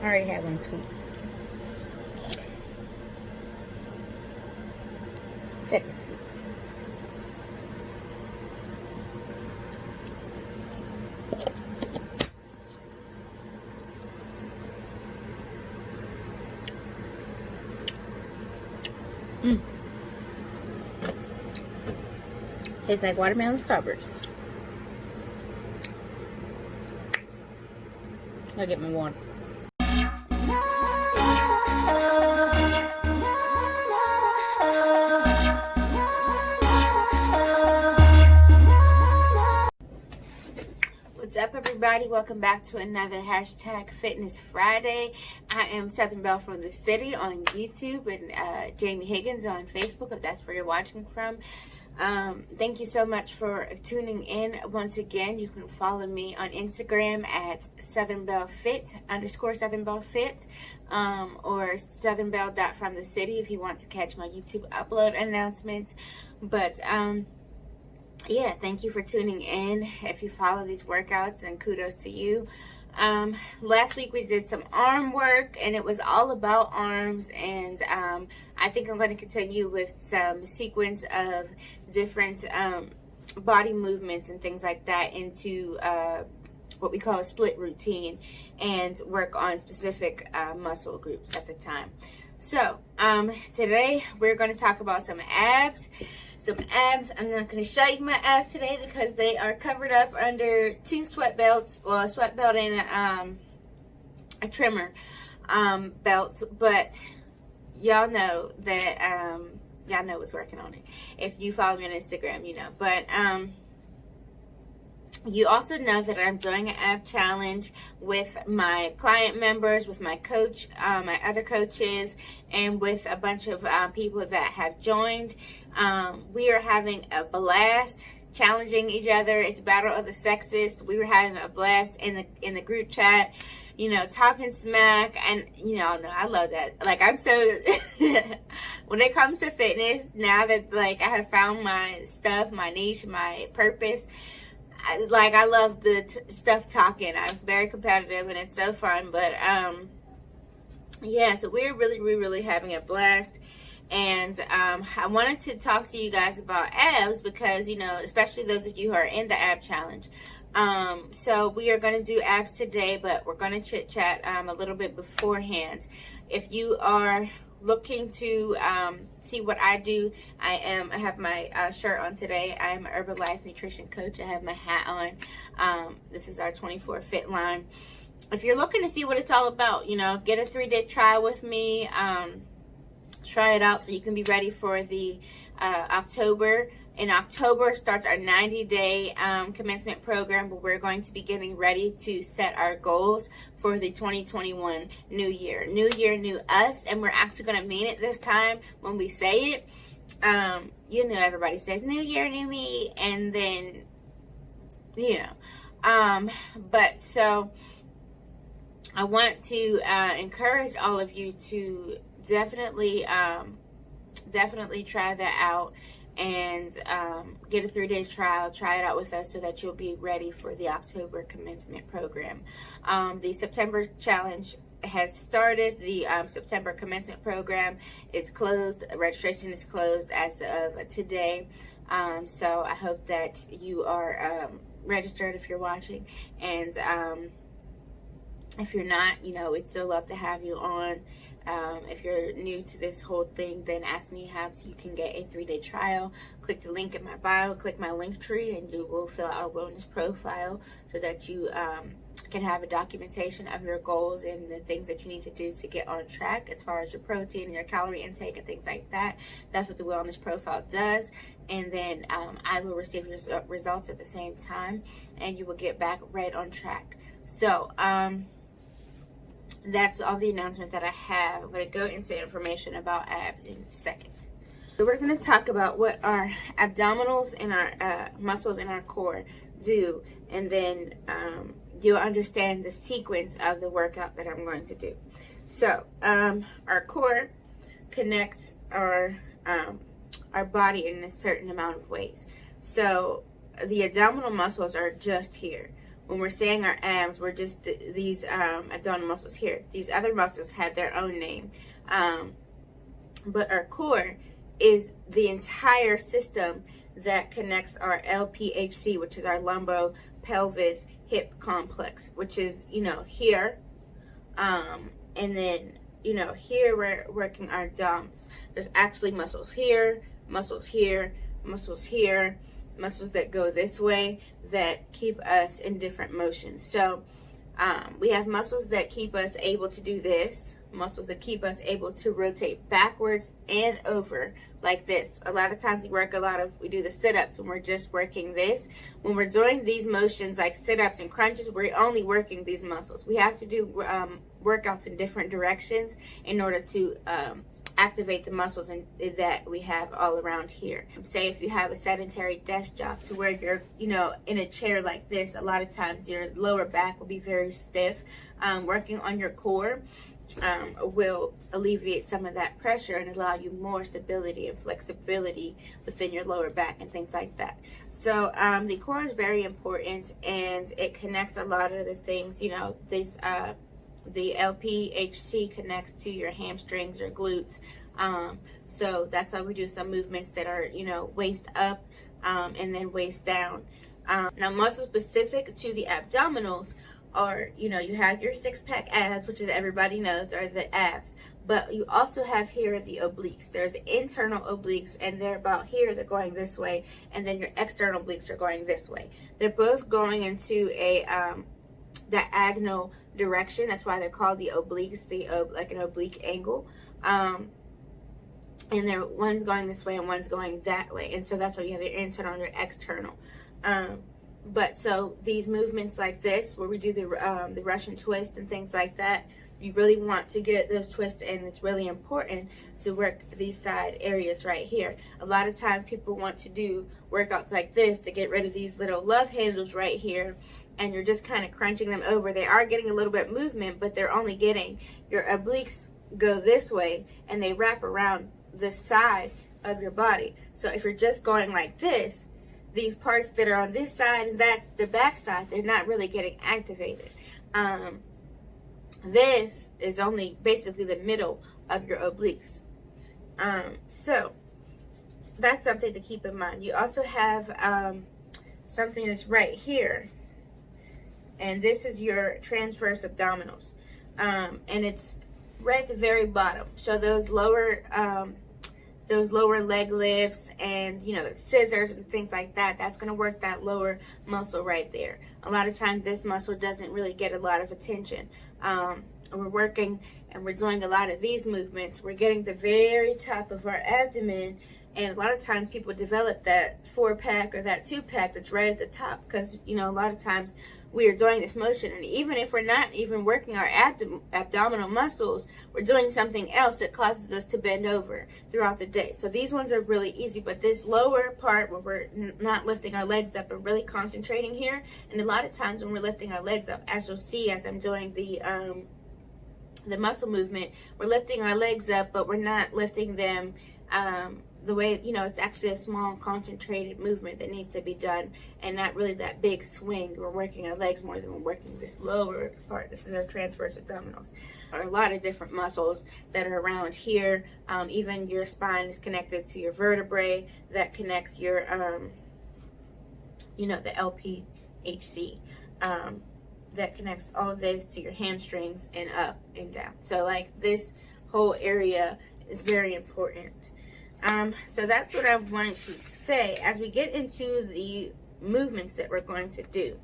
I already had one scoop. Second scoop. Tastes like watermelon Starburst. I'll get my water. What's up, everybody? Welcome back to another hashtag Fitness Friday. I am Southern Belle from the City on YouTube and Jamie Higgins on Facebook, if that's where you're watching from. Thank you so much for tuning in once again. You can follow me on Instagram at southernbellefit_southernbellefit or southernbelle.fromthecity if you want to catch my YouTube upload announcements. But yeah, thank you for tuning in. If you follow these workouts, then kudos to you. Last week we did some arm work and it was all about arms, and I think I'm going to continue with some sequence of different body movements and things like that into what we call a split routine, and work on specific muscle groups at the time. So today we're going to talk about some abs. I'm not going to show you my abs today because they are covered up under two sweat belts, well, a sweat belt and a trimmer belt, but y'all know that y'all know what's working on it. If you follow me on Instagram, you know. But you also know that I'm doing an ab challenge with my client members, with my coach, my other coaches, and with a bunch of people that have joined. We are having a blast challenging each other. It's Battle of the Sexes. We were having a blast in the group chat, you know, talking smack, and you know, I love that. Like, I'm so when it comes to fitness, now that like I have found my stuff, my niche, my purpose, I love the stuff talking. I'm very competitive and it's so fun. But yeah, so we're really having a blast. And I wanted to talk to you guys about abs because, you know, especially those of you who are in the ab challenge. So we are going to do abs today, but we're going to chit chat a little bit beforehand. If you are looking to see what I do, I have my shirt on today. I am an Herbalife nutrition coach. I have my hat on. This is our 24 Fit line. If you're looking to see what it's all about, you know, get a 3-day trial with me. Try it out so you can be ready for the October. In October starts our 90-day commencement program, where we're going to be getting ready to set our goals for the 2021 new year. New year, new us, and we're actually going to mean it this time when we say it. You know, everybody says new year, new me, and then, you know. But so I want to encourage all of you to definitely try that out, and get a 3-day trial. Try it out with us so that you'll be ready for the October commencement program. The September challenge has started. The September commencement program is closed. Registration is closed as of today. So I hope that you are registered if you're watching, and if you're not, you know, we'd still love to have you on. If you're new to this whole thing, then ask me how you can get a 3-day trial. Click the link in my bio, click my link tree, and you will fill out a wellness profile so that you can have a documentation of your goals and the things that you need to do to get on track as far as your protein and your calorie intake and things like that. That's what the wellness profile does. And then I will receive your results at the same time, and you will get back right on track. So that's all the announcements that I have. I'm going to go into information about abs in a second. So we're going to talk about what our abdominals and our muscles in our core do, and then you'll understand the sequence of the workout that I'm going to do. So our core connects our body in a certain amount of ways. So the abdominal muscles are just here, when we're saying our abs, we're just these abdominal muscles here. These other muscles have their own name. But our core is the entire system that connects our LPHC, which is our lumbo pelvis hip complex, which is, you know, here. And then, you know, here we're working our DOMs. There's actually muscles here, muscles here, muscles here, muscles that go this way that keep us in different motions. So we have muscles that keep us able to do this, muscles that keep us able to rotate backwards and over like this. A lot of times we do the sit-ups when we're just working this. When we're doing these motions like sit-ups and crunches, we're only working these muscles. We have to do workouts in different directions in order to activate the muscles that we have all around here. Say if you have a sedentary desk job to where you're, you know, in a chair like this, a lot of times your lower back will be very stiff. Working on your core will alleviate some of that pressure and allow you more stability and flexibility within your lower back and things like that. So the core is very important, and it connects a lot of the things, you know, this the LPHC connects to your hamstrings or glutes. So that's how we do some movements that are, you know, waist up and then waist down. Now, muscle specific to the abdominals are, you know, you have your six-pack abs, which is everybody knows are the abs, but you also have here the obliques. There's internal obliques, and they're about here, they're going this way, and then your external obliques are going this way. They're both going into a diagonal direction. That's why they're called the obliques, like an oblique angle. And one's going this way and one's going that way, and so that's why you have your internal and your external. But so these movements like this, where we do the Russian twist and things like that, you really want to get those twists in. It's really important to work these side areas right here. A lot of times people want to do workouts like this to get rid of these little love handles right here, and you're just kind of crunching them over. They are getting a little bit of movement, but they're only getting your obliques go this way, and they wrap around the side of your body. So if you're just going like this, these parts that are on this side and the back side, they're not really getting activated. This is only basically the middle of your obliques. So that's something to keep in mind. You also have something that's right here, and this is your transverse abdominals, and it's right at the very bottom. So those lower leg lifts and, you know, the scissors and things like that, that's going to work that lower muscle right there. A lot of times this muscle doesn't really get a lot of attention. We're working and we're doing a lot of these movements. We're getting the very top of our abdomen, and a lot of times people develop that 4-pack or that 2-pack that's right at the top, because, you know, a lot of times we are doing this motion, and even if we're not even working our abdominal muscles, we're doing something else that causes us to bend over throughout the day. So these ones are really easy, but this lower part where we're not lifting our legs up and really concentrating here, and a lot of times when we're lifting our legs up, as you'll see as I'm doing the muscle movement, we're lifting our legs up, but we're not lifting them the way, you know, it's actually a small concentrated movement that needs to be done, and not really that big swing. We're working our legs more than we're working this lower part. This is our transverse abdominals. There are a lot of different muscles that are around here. Even your spine is connected to your vertebrae that connects your you know, the LPHC, that connects all of this to your hamstrings and up and down. So like this whole area is very important. So that's what I wanted to say as we get into the movements that we're going to do.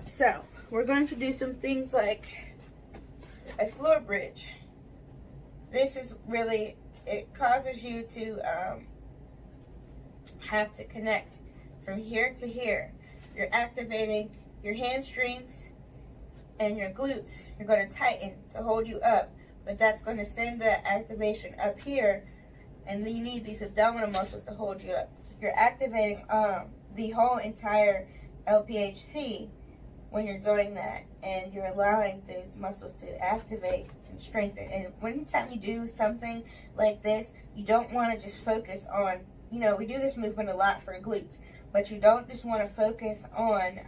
So we're going to do some things like a floor bridge. This is really, it causes you to have to connect from here to here. You're activating your hamstrings and your glutes. You're going to tighten to hold you up. But that's going to send the activation up here, and you need these abdominal muscles to hold you up. So you're activating the whole entire LPHC when you're doing that, and you're allowing those muscles to activate and strengthen. And anytime you do something like this, you don't want to just focus on, you know, we do this movement a lot for glutes, But you don't just want to focus on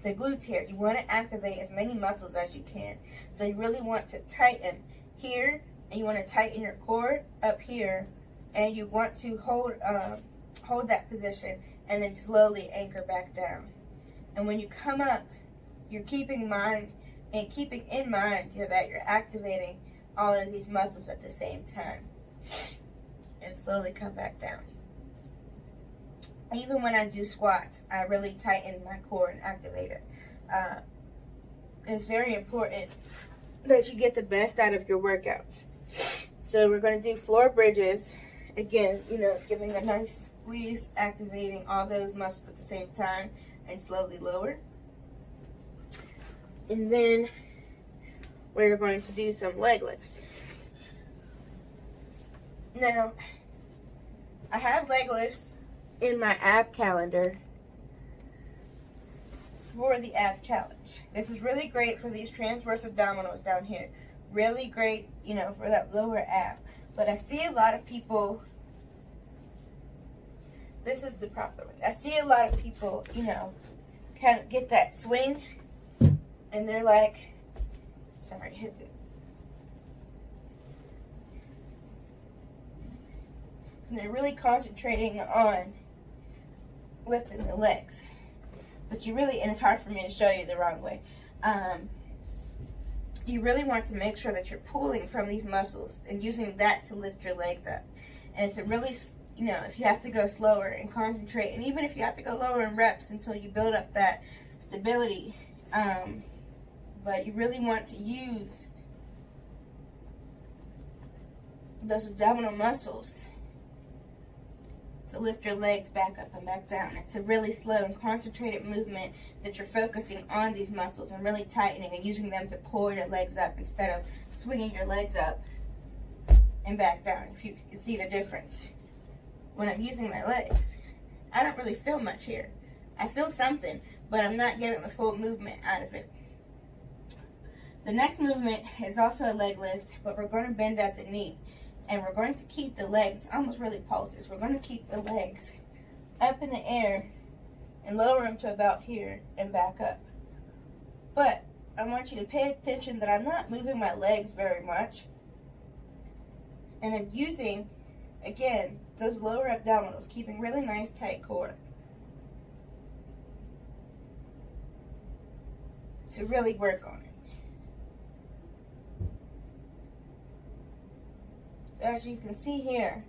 the glutes here. You want to activate as many muscles as you can. So you really want to tighten here, and you want to tighten your core up here, and you want to hold that position and then slowly anchor back down. And when you come up, you're keeping in mind that you're activating all of these muscles at the same time. And slowly come back down. Even when I do squats, I really tighten my core and activate it. It's very important that you get the best out of your workouts. So we're going to do floor bridges. Again, giving a nice squeeze, activating all those muscles at the same time, and slowly lower. And then we're going to do some leg lifts. Now, I have leg lifts in my ab calendar for the ab challenge. This is really great for these transverse abdominals down here. Really great, for that lower ab. But I see a lot of people, this is the proper way. I see a lot of people, kind of get that swing, and they're like, sorry, hit it. And they're really concentrating on lifting the legs. But you really, and it's hard for me to show you the wrong way. You really want to make sure that you're pulling from these muscles and using that to lift your legs up. And it's a really, if you have to go slower and concentrate, and even if you have to go lower in reps until you build up that stability, but you really want to use those abdominal muscles to lift your legs back up and back down. It's a really slow and concentrated movement that you're focusing on these muscles and really tightening and using them to pull your legs up instead of swinging your legs up and back down. If you can see the difference. When I'm using my legs, I don't really feel much here. I feel something, but I'm not getting the full movement out of it. The next movement is also a leg lift, but we're going to bend at the knee. And we're going to keep the legs, almost really pulses, we're going to keep the legs up in the air and lower them to about here and back up. But I want you to pay attention that I'm not moving my legs very much. And I'm using, again, those lower abdominals, keeping really nice tight core to really work on it. As you can see here,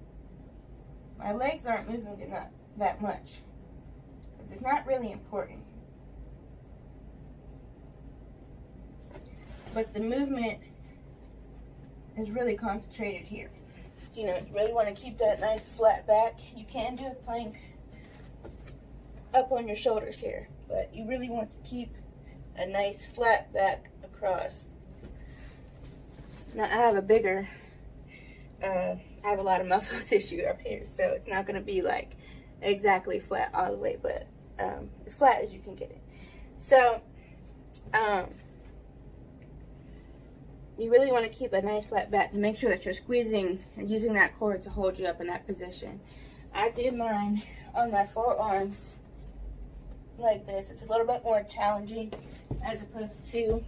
my legs aren't moving that much. It's not really important. But the movement is really concentrated here. So, you really want to keep that nice flat back. You can do a plank up on your shoulders here, but you really want to keep a nice flat back across. Now I have I have a lot of muscle tissue up here, so it's not going to be like exactly flat all the way, but as flat as you can get it. So you really want to keep a nice flat back to make sure that you're squeezing and using that cord to hold you up in that position. I did mine on my forearms like this. It's a little bit more challenging as opposed to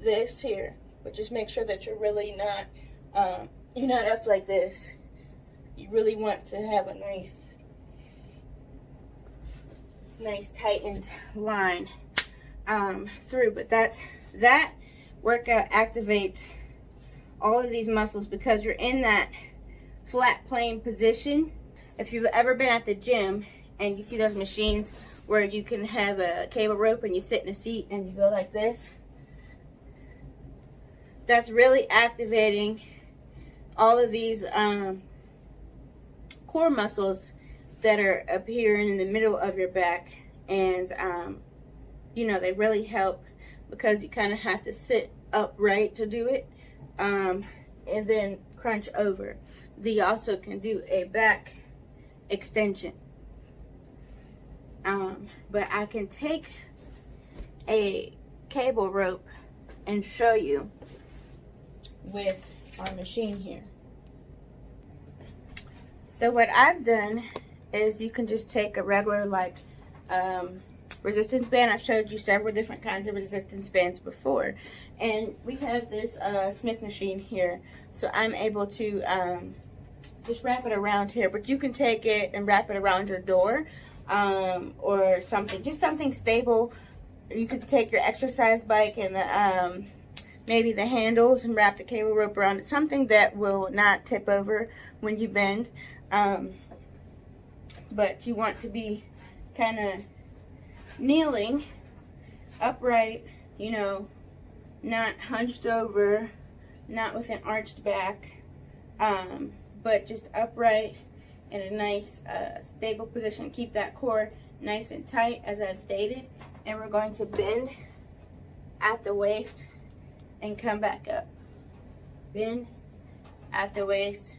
this here, but just make sure that you're really not you're not up like this. You really want to have a nice tightened line through. But that workout activates all of these muscles because you're in that flat plane position. If you've ever been at the gym and you see those machines where you can have a cable rope and you sit in a seat and you go like this, that's really activating all of these core muscles that are up here and in the middle of your back. And they really help because you kind of have to sit upright to do it, and then crunch over. You also can do a back extension, but I can take a cable rope and show you with our machine here. So what I've done is you can just take a regular like resistance band. I've showed you several different kinds of resistance bands before, and we have this Smith machine here, so I'm able to just wrap it around here, but you can take it and wrap it around your door or something, just something stable. You could take your exercise bike and the maybe the handles and wrap the cable rope around it, something that will not tip over when you bend. But you want to be kind of kneeling upright, you know, not hunched over, not with an arched back, but just upright in a nice stable position. Keep that core nice and tight, as I've stated, and we're going to bend at the waist and come back up. Bend at the waist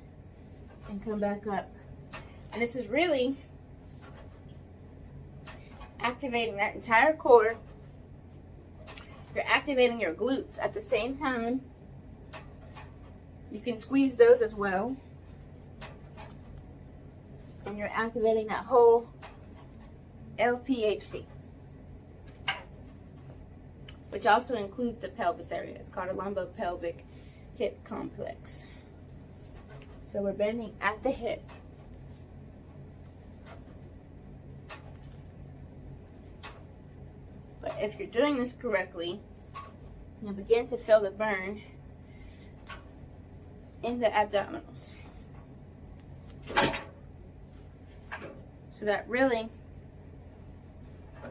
and come back up. And this is really activating that entire core. You're activating your glutes at the same time. You can squeeze those as well. And you're activating that whole LPHC, which also includes the pelvis area. It's called a lumbopelvic hip complex. So we're bending at the hip. But if you're doing this correctly, you'll begin to feel the burn in the abdominals. So that really,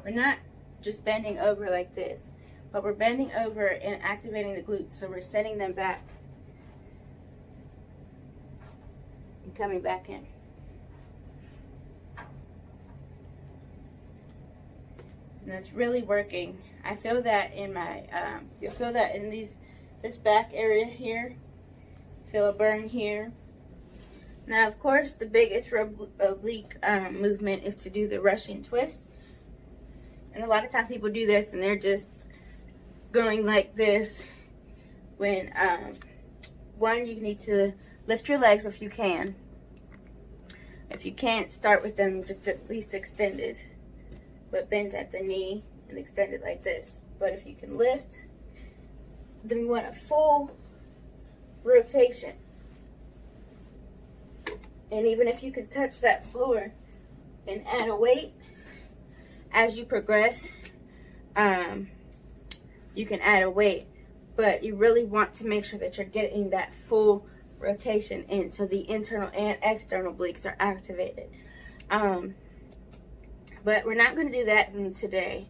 we're not just bending over like this, but we're bending over and activating the glutes. So we're setting them back and coming back in. And that's really working. I feel that in my, you'll feel that in this back area here. Feel a burn here. Now, of course, the biggest oblique movement is to do the Russian twist. And a lot of times people do this and they're just going like this. When, one, you need to lift your legs if you can. If you can't, start with them just at least extended, but bend at the knee and extend it like this. But if you can lift, then we want a full rotation. And even if you can touch that floor and add a weight as you progress, you can add a weight, but you really want to make sure that you're getting that full rotation in, so the internal and external obliques are activated. But we're not going to do that today.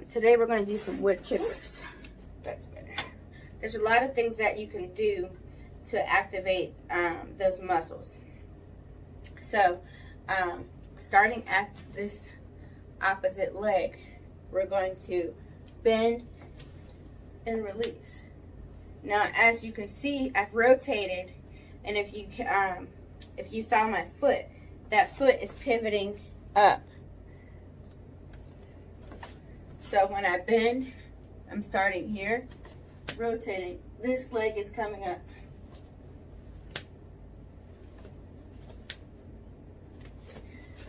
Today we're going to do some wood chippers. That's better. There's a lot of things that you can do to activate those muscles. So, starting at this opposite leg, we're going to bend and release. Now, as you can see, I've rotated, and if you saw my foot, that foot is pivoting up. So when I bend, I'm starting here, rotating. This leg is coming up.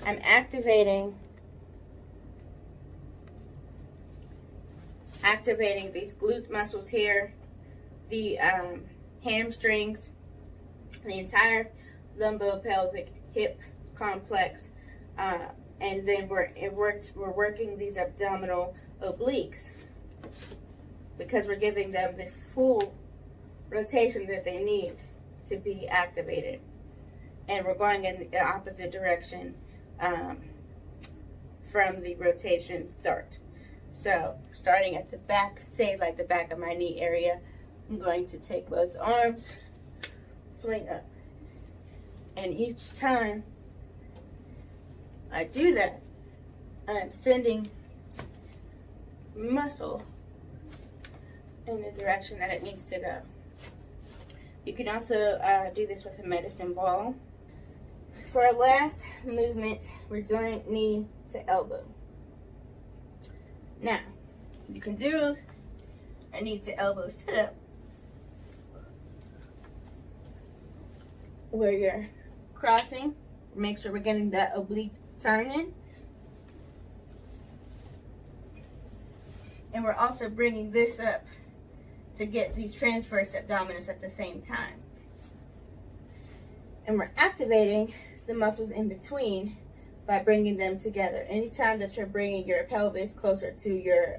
I'm activating these glute muscles here, the hamstrings, the entire lumbopelvic hip complex, and then we're working these abdominal obliques because we're giving them the full rotation that they need to be activated, and we're going in the opposite direction from the rotation start. So starting at the back, say like the back of my knee area, I'm going to take both arms, swing up, and each time I do that, I'm sending muscle in the direction that it needs to go. You can also do this with a medicine ball. For our last movement, we're doing knee to elbow. Now, you can do a knee to elbow sit-up where you're crossing Make sure we're getting that oblique turning. And we're also bringing this up to get these transverse abdominis at the same time. And we're activating the muscles in between by bringing them together. Anytime that you're bringing your pelvis closer to your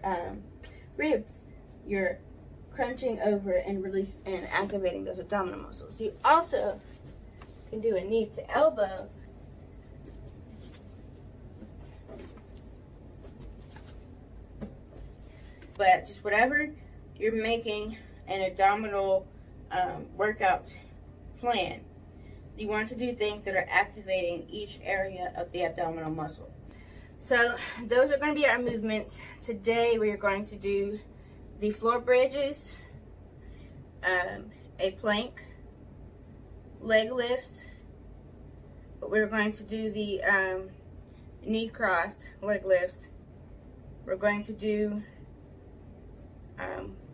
ribs, you're crunching over and release and activating those abdominal muscles. You also can do a knee to elbow. But just whatever you're making an abdominal workout plan, you want to do things that are activating each area of the abdominal muscle. So those are going to be our movements. Today we are going to do the floor bridges, a plank, leg lifts, but we're going to do the knee crossed leg lifts. We're going to do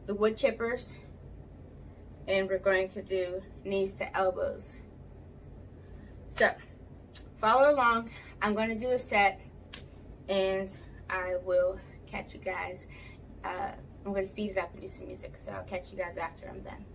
the wood chippers, and we're going to do knees to elbows. So follow along. I'm going to do a set and I will catch you guys. I'm going to speed it up and do some music, so I'll catch you guys after I'm done.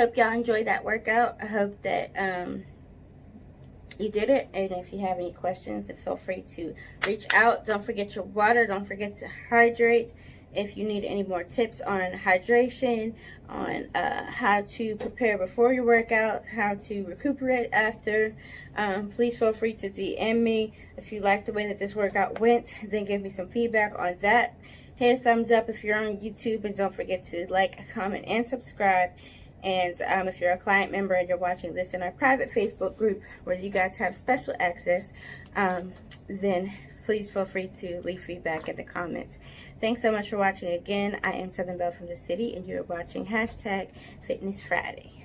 hope y'all enjoyed that workout. I hope that you did it. And if you have any questions, feel free to reach out. Don't forget your water. Don't forget to hydrate. If you need any more tips on hydration, on how to prepare before your workout, how to recuperate after, please feel free to DM me. If you like the way that this workout went, then give me some feedback on that. Hit a thumbs up if you're on YouTube, and don't forget to like, comment, and subscribe. And if you're a client member and you're watching this in our private Facebook group where you guys have special access, then please feel free to leave feedback in the comments. Thanks so much for watching again. I am Southern Belle from the City, and you're watching #FitnessFriday.